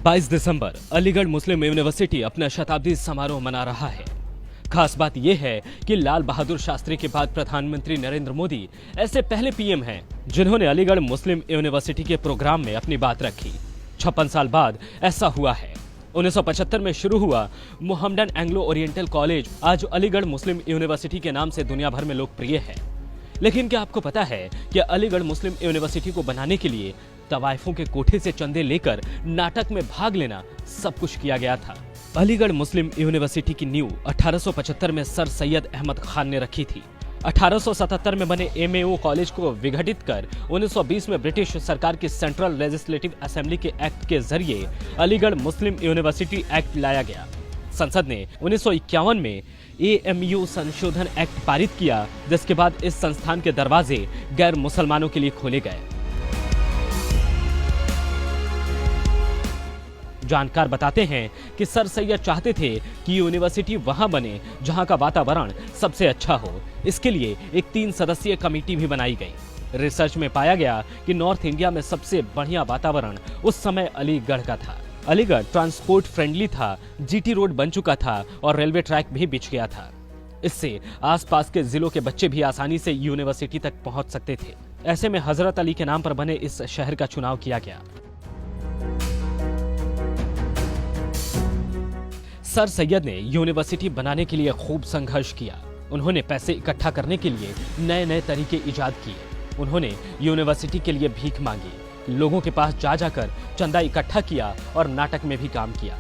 22 दिसंबर अलीगढ़ मुस्लिम university अपना शताब्दी समारोह मना रहा है। खास बात यह है कि लाल बहादुर शास्त्री के बाद प्रधानमंत्री नरेंद्र मोदी ऐसे पहले पीएम हैं जिन्होंने अलीगढ़ मुस्लिम यूनिवर्सिटी के प्रोग्राम में अपनी बात रखी। 56 साल बाद ऐसा हुआ है। 1975 में शुरू हुआ मोहम्मडन एंग्लो ओरिएंटल कॉलेज आज अलीगढ़ मुस्लिम यूनिवर्सिटी के नाम से दुनिया भर में लोकप्रिय है। लेकिन क्या आपको पता है कि अलीगढ़ मुस्लिम यूनिवर्सिटी को बनाने के लिए तवाइफों के कोठे से चंदे लेकर नाटक में भाग लेना सब कुछ किया गया था। अलीगढ़ मुस्लिम यूनिवर्सिटी की नींव 1875 में सर सैयद अहमद खान ने रखी थी। 1877 में बने एमएओ कॉलेज को विघटित कर 1920 में ब्रिटिश सरकार की सेंट्रल लेजिस्लेटिव असेंबली के एक्ट के जरिए अलीगढ़ मुस्लिम यूनिवर्सिटी एक्ट लाया गया। संसद ने 1951 में एएमयू संशोधन एक्ट पारित किया, जिसके बाद इस संस्थान के दरवाजे गैर मुसलमानों के लिए खोले गए। जानकार बताते हैं कि सर सैयद चाहते थे कि यूनिवर्सिटी वहां बने जहां का वातावरण सबसे अच्छा हो। इसके लिए एक 3 सदस्यीय कमेटी भी बनाई गई। रिसर्च में पाया गया कि नॉर्थ इंडिया में सबसे बढ़िया वातावरण उस समय अलीगढ़ का था। अलीगढ़ ट्रांसपोर्ट फ्रेंडली था, जीटी रोड बन चुका था और रेलवे ट्रैक भी बिछ गया था। इससे आसपास के जिलों के बच्चे भी आसानी से यूनिवर्सिटी तक पहुंच सकते थे। ऐसे में हजरत अली के नाम पर बने इस शहर का चुनाव किया गया। सर सैयद ने यूनिवर्सिटी बनाने के लिए खूब संघर्ष किया। उन्होंने पैसे इकट्ठा करने के लिए नए नए तरीके इजाद किए। उन्होंने यूनिवर्सिटी के लिए भीख मांगी, लोगों के पास जा जाकर चंदा इकट्ठा किया और नाटक में भी काम किया।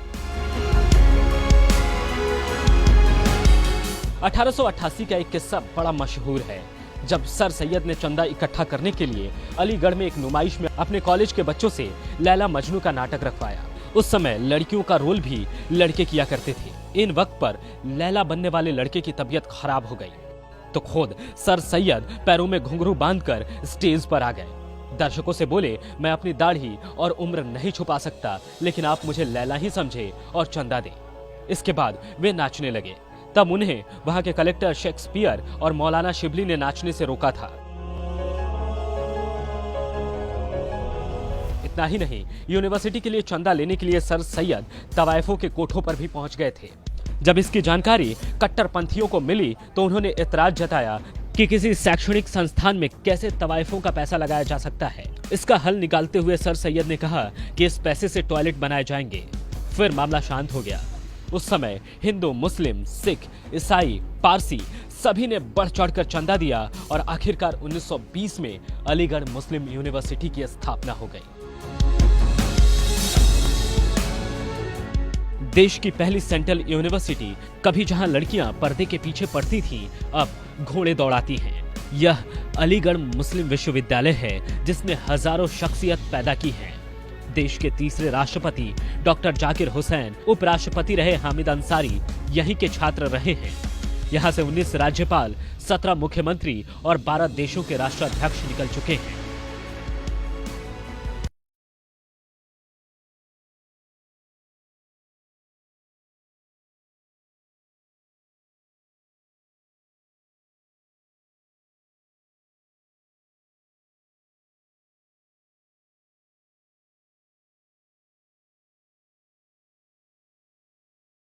1888 का एक किस्सा बड़ा मशहूर है। जब सर सैयद ने चंदा इकट्ठा करने के लिए अलीगढ़ में एक नुमाइश में अपने कॉलेज के बच्चों से लैला मजनू का नाटक रखवाया। उस समय लड़कियों का रोल भी लड़के किया करते थे। इन वक्त पर लैला बनने वाले लड़के की तबीयत खराब हो गई तो खुद सर सैयद पैरों में घुंघरू बांधकर स्टेज पर आ गए। दर्शकों से बोले, मैं अपनी दाढ़ी और उम्र नहीं छुपा सकता, लेकिन आप मुझे लैला ही समझे और चंदा दें। इसके बाद वे नाचने लगे। तब उन्हें वहां के कलेक्टर शेक्सपियर और मौलाना शिबली ने नाचने से रोका था। इतना ही नहीं, यूनिवर्सिटी के लिए चंदा लेने के लिए सर सैयद तवाइफों के कोठों पर भी पहुंच गए थे। जब इसकी जानकारी कट्टरपंथियों को मिली तो उन्होंने एतराज जताया कि किसी शैक्षणिक संस्थान में कैसे तवाइफों का पैसा लगाया जा सकता है। इसका हल निकालते हुए सर सैयद ने कहा कि इस पैसे से टॉयलेट बनाए जाएंगे। फिर मामला शांत हो गया। उस समय हिंदू, मुस्लिम, सिख, ईसाई, पारसी सभी ने बढ़ चढ़कर चंदा दिया और आखिरकार 1920 में अलीगढ़ मुस्लिम यूनिवर्सिटी की स्थापना हो गई। देश की पहली सेंट्रल यूनिवर्सिटी, कभी जहां लड़कियां पर्दे के पीछे पढ़ती थीं, अब घोड़े दौड़ाती हैं। यह अलीगढ़ मुस्लिम विश्वविद्यालय है जिसने हजारों शख्सियत पैदा की हैं। देश के तीसरे राष्ट्रपति डॉक्टर जाकिर हुसैन, उपराष्ट्रपति रहे हामिद अंसारी यहीं के छात्र रहे हैं। यहाँ से 19 राज्यपाल, 17 मुख्यमंत्री और 12 देशों के राष्ट्राध्यक्ष निकल चुके हैं।